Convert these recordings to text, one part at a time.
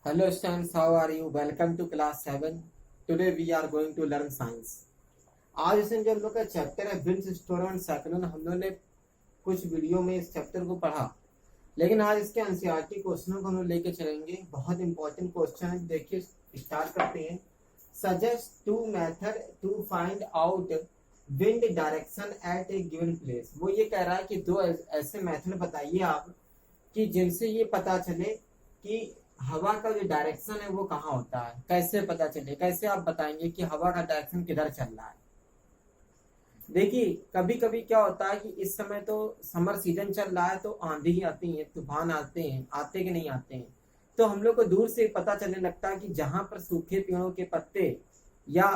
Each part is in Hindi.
Hello students, how are you? Welcome to class 7. Today we are going to learn science. आज इसमें जो हम लोग का चैप्टर है विंस स्टोरम एंड साइक्लोन, हम लोगों ने कुछ वीडियो में इस चैप्टर को पढ़ा, लेकिन आज इसके एनसीईआरटी क्वेश्चनों को हम लोग लेके चलेंगे। बहुत इंपॉर्टेंट क्वेश्चन है, देखिए स्टार्ट करते हैं। Suggest two method to find out wind direction at a given place. वो ये कह रहा है कि दो ऐसे मेथड बताइए आप कि जिनसे ये पता चले कि हवा का जो डायरेक्शन है वो कहाँ होता है। कैसे पता चले, कैसे आप बताएंगे कि हवा का डायरेक्शन किधर चल रहा है। देखिए कभी कभी क्या होता है कि इस समय तो समर सीजन चल रहा है, तो आंधी आती है, तूफान आते हैं, आते कि नहीं आते हैं, तो हम लोग को दूर से पता चलने लगता है कि जहां पर सूखे पेड़ों के पत्ते या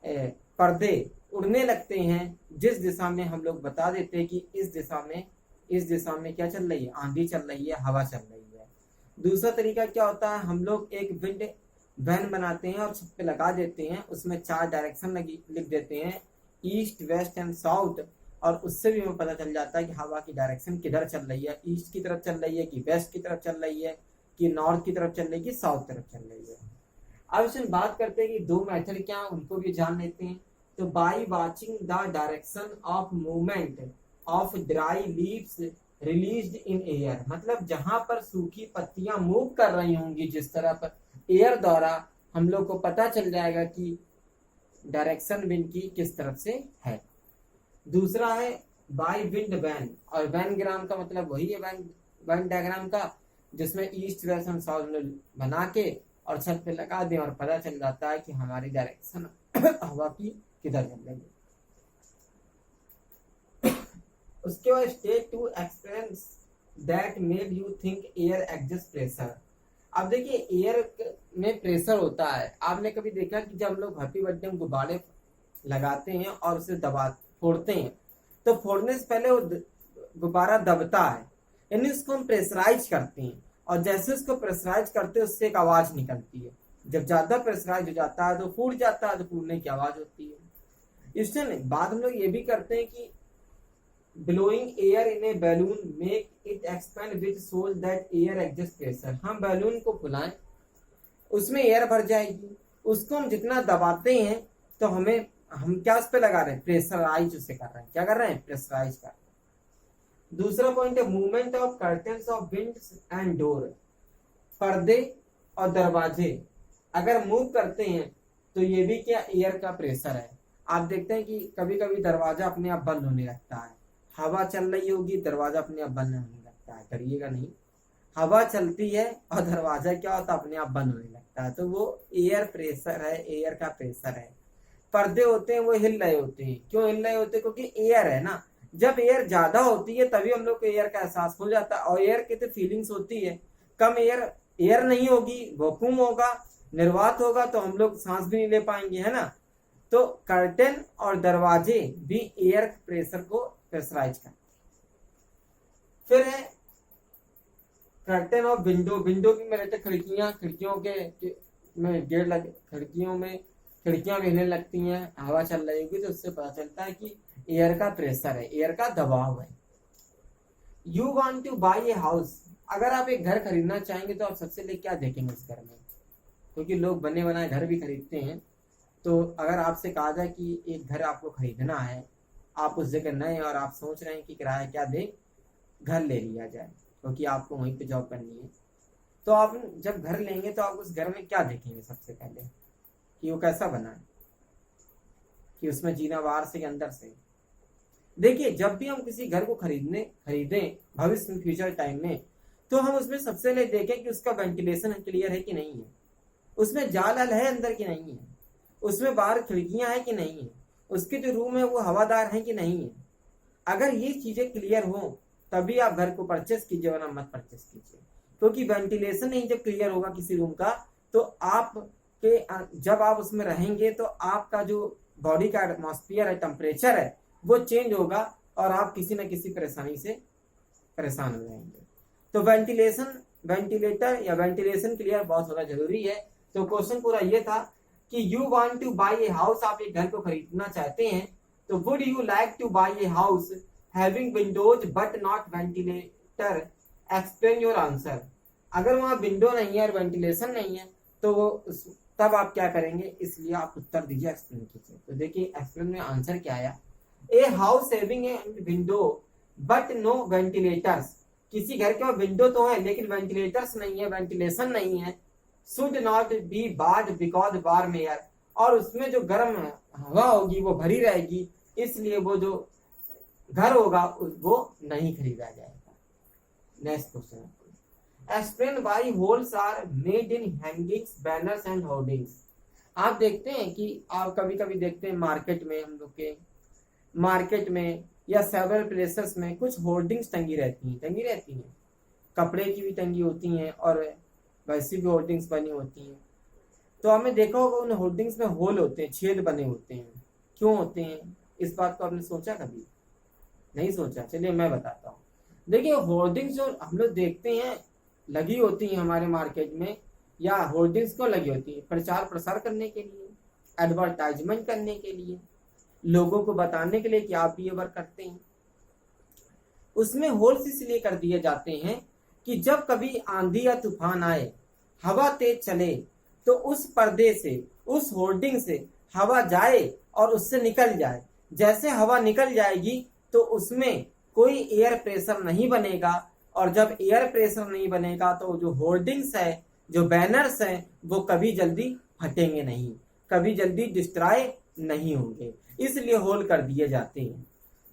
पर्दे उड़ने लगते हैं, जिस दिशा में हम लोग बता देते हैं कि इस दिशा में क्या चल रही है, आंधी चल रही है, हवा चल रही है। दूसरा तरीका क्या होता है, हम लोग एक विंड वैन बनाते हैं और छत पे लगा देते हैं, उसमें 4 डायरेक्शन लिख देते हैं, ईस्ट वेस्ट एंड साउथ, और उससे भी हमें पता चल जाता है कि हवा की डायरेक्शन किधर चल रही है, ईस्ट की तरफ चल रही है कि वेस्ट की तरफ चल रही है कि नॉर्थ की तरफ चल रही है कि साउथ तरफ चल रही है। अब इसमें बात करते हैं कि दो मेथड क्या, उनको भी जान लेते हैं। तो by watching the direction of movement of dry leaves released in air, मतलब जहां पर सूखी पत्तियां मूव कर रही होंगी जिस तरह पर, एयर द्वारा हम लोग को पता चल जाएगा कि डायरेक्शन विंड की किस तरफ से है। दूसरा है बाय विंड वैन, और वैन ग्राम का मतलब वही है वैन डायग्राम का, जिसमें ईस्ट वेस्ट एंड साउथ बना के और छत पे लगा दें और पता चल जाता है कि हमारी डायरेक्शन हवा की किधर चल रही है। उसके बाद state two experience that made you think air exist pressure. अब देखिए एयर में प्रेशर होता है। आपने कभी देखा कि जब हम लोग हैप्पी बर्थडे में गुब्बारे लगाते हैं और उसे फोड़ते हैं, तो फोड़ने से पहले वो गुब्बारा दबता है, यानी उसको हम प्रेशराइज करते हैं, और जैसे उसको प्रेशराइज करते हैं उससे एक आवाज निकलती है। जब ज्यादा प्रेशराइज हो जाता है तो फूट जाता है, तो फूटने की आवाज होती है। इससे बाद हम लोग ये भी करते हैं कि blowing air in a balloon make it expand which shows that air exists pressure। हम बैलून को फुलाएं, उसमें एयर भर जाएगी, उसको हम जितना दबाते हैं तो हम क्या उस पे लगा रहे हैं, प्रेशराइज उसे कर रहे हैं। क्या कर रहे हैं, प्रेशराइज कर रहे हैं। दूसरा पॉइंट है movement of curtains of winds and door. पर्दे और दरवाजे अगर मूव करते हैं तो ये भी क्या, एयर का प्रेशर है। आप देखते हैं कि कभी कभी दरवाजा अपने आप बंद होने लगता है, हवा चल रही होगी, दरवाजा अपने आप बंद होने लगता है, डरिएगा नहीं, हवा चलती है और दरवाजा क्या होता है, अपने आप बंद होने लगता है, तो वो एयर प्रेशर है, एयर का प्रेशर है। पर्दे होते हैं वो हिल रहे होते हैं, क्यों हिल रहे होते हैं, क्योंकि एयर है ना। जब एयर ज्यादा होती है तभी हम लोग को एयर का एहसास हो जाता है, और एयर की तो फीलिंग्स होती है। कम एयर नहीं होगी, वैक्यूम होगा, निर्वात होगा, तो हम लोग सांस भी नहीं ले पाएंगे, है ना। तो कर्टेन और दरवाजे भी एयर प्रेशर को प्रेशराइज करते। फिर है कर्टेन और विंडो। विंडो भी में रहते खिड़कियां, खिड़कियों के में गेट लगे, खिड़कियां भी हिलने लगती हैं, हवा चल रही होगी, तो उससे पता चलता है कि एयर का प्रेशर है, एयर का दबाव है। You want two by a house. अगर आप एक घर खरीदना चाहेंगे तो आप सबसे पहले क्या देखेंगे उस घर में, क्योंकि लोग बने बनाए घर भी खरीदते हैं। तो अगर आपसे कहा जाए कि एक घर आपको खरीदना है, आप उस जगह नए और आप सोच रहे हैं कि किराया क्या दे घर ले लिया जाए, क्योंकि आपको वहीं पे जॉब करनी है, तो आप जब घर लेंगे तो आप उस घर में क्या देखेंगे सबसे पहले, कि वो कैसा बना है, कि उसमें जीना बाहर से अंदर से। देखिए जब भी हम किसी घर को खरीदें भविष्य में, फ्यूचर टाइम में, तो हम उसमें सबसे पहले देखें कि उसका वेंटिलेशन क्लियर है कि नहीं है, उसमें जाल है अंदर की नहीं है, उसमें बाहर खिड़कियां है कि नहीं है, उसके जो रूम है वो हवादार है कि नहीं है। अगर ये चीजें क्लियर हो तभी आप घर को परचेस कीजिए, वरना मत परचेस कीजिए, क्योंकि वेंटिलेशन नहीं जब क्लियर होगा किसी रूम का, तो जब आप उसमें रहेंगे तो आपका जो बॉडी का एटमॉस्फेयर है, टेम्परेचर है, वो चेंज होगा और आप किसी न किसी परेशानी से परेशान हो जाएंगे। तो वेंटिलेटर या वेंटिलेशन क्लियर बहुत होना जरूरी है। तो क्वेश्चन पूरा ये था कि you want two by a house, आप एक घर को खरीदना चाहते हैं, तो would you like two by A house having Windows but not ventilator, explain your answer. अगर वहां विंडो नहीं है और वेंटिलेशन नहीं है तो तब आप क्या करेंगे, इसलिए आप उत्तर दीजिए, एक्सप्लेन कीजिए। तो देखिए एक्सप्लेन में आंसर क्या आया, a house having a window but no ventilators, किसी घर के विंडो तो है लेकिन वेंटिलेटर्स नहीं है, वेंटिलेशन नहीं है, शुड नॉट बी बाड बिकॉज वार्म एयर, और उसमें जो गर्म हवा होगी वो भरी रहेगी, इसलिए वो जो घर होगा वो नहीं खरीदा जाएगा। Next question, explain why holes are made in hangings, banners and hoardings. आप देखते हैं कि आप कभी कभी देखते हैं मार्केट में, हम लोग के मार्केट में या सेवरल प्लेसेस में कुछ होर्डिंग्स टंगी रहती हैं, कपड़े की भी टंगी होती हैं और वैसी भी होर्डिंग्स बनी होती हैं। तो हमने देखा होगा उन होर्डिंग्स में होल होते हैं, छेद बने होते हैं। क्यों होते हैं, इस बात को आपने सोचा कभी? नहीं सोचा? चलिए मैं बताता हूँ। देखिए होर्डिंग्स जो हम लोग देखते हैं लगी होती हैं हमारे मार्केट में, या होर्डिंग्स क्यों लगी होती है? प्रचार प्रसार करने के लिए, एडवर्टाइजमेंट करने के लिए, लोगों को बताने के लिए कि आप भी ये वर्क करते हैं। उसमें होल्स इसलिए कर दिए जाते हैं कि जब कभी आंधी या तूफान आए, हवा तेज चले, तो उस पर्दे से, उस होर्डिंग से हवा जाए और उससे निकल जाए। जैसे हवा निकल जाएगी तो उसमें कोई एयर प्रेशर नहीं बनेगा, और जब एयर प्रेशर नहीं बनेगा तो जो होर्डिंग्स है, जो बैनर्स हैं, वो कभी जल्दी फटेंगे नहीं, कभी जल्दी डिस्ट्रॉय नहीं होंगे, इसलिए होल कर दिए जाते हैं।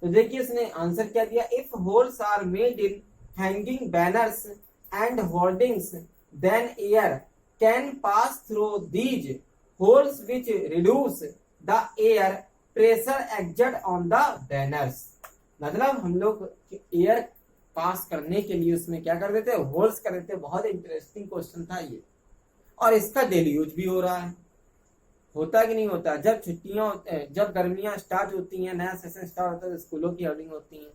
तो देखिए इसने आंसर क्या दिया, if holes are made in hanging banners and hoardings then air can pass through these holes which reduce the air pressure exert on the banners. मतलब हम लोग एयर पास करने के लिए उसमें क्या कर देते हैं, होल्स कर देते हैं। बहुत इंटरेस्टिंग क्वेश्चन था ये, और इसका डेली यूज भी हो रहा है। होता कि नहीं होता? जब छुट्टियां, जब गर्मियां स्टार्ट होती हैं, नया सेशन स्टार्ट होता है तो स्कूलों की होर्डिंग होती हैं।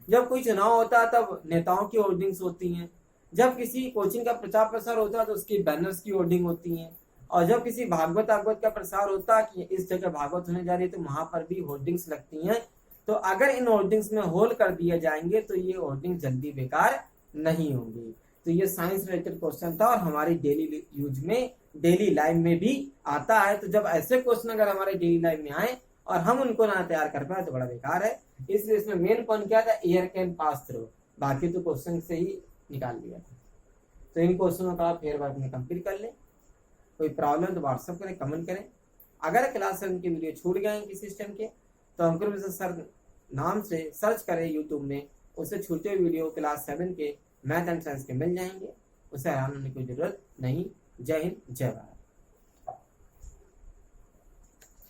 जब कोई चुनाव होता है तब नेताओं की होर्डिंग्स होती हैं। जब किसी कोचिंग का प्रचार प्रसार होता है तो उसकी बैनर्स की होर्डिंग होती हैं। और जब किसी भागवत का प्रसार होता है कि इस जगह भागवत होने जा रही है तो वहां पर भी होर्डिंग्स लगती हैं। तो अगर इन होर्डिंग्स में होल कर दिए जाएंगे तो ये होर्डिंग जल्दी बेकार नहीं होंगी। तो ये साइंस रिलेटेड क्वेश्चन था और हमारी डेली यूज में, डेली लाइफ में भी आता है। तो जब ऐसे क्वेश्चन अगर हमारे डेली लाइफ में आए और हम उनको ना तैयार कर पाए तो बड़ा बेकार है। इसलिए इसमें मेन पॉइंट क्या था, एयर कैन पास थ्रू, बाकी तो क्वेश्चन से ही निकाल लिया था। तो इन क्वेश्चनों का आप फेयर वर्क में कंप्लीट कर लें। कोई प्रॉब्लम तो व्हाट्सअप करें, कमेंट करें। अगर क्लास 7 के वीडियो छूट गए हैं किसी सिस्टम के तो अंकुर मिश्रा सर नाम से सर्च करें यूट्यूब में, उससे छूटे वीडियो क्लास 7 के मैथ एंड साइंस के मिल जाएंगे। उसे हैरान होने की जरूरत नहीं। जय हिंद, जय भारत।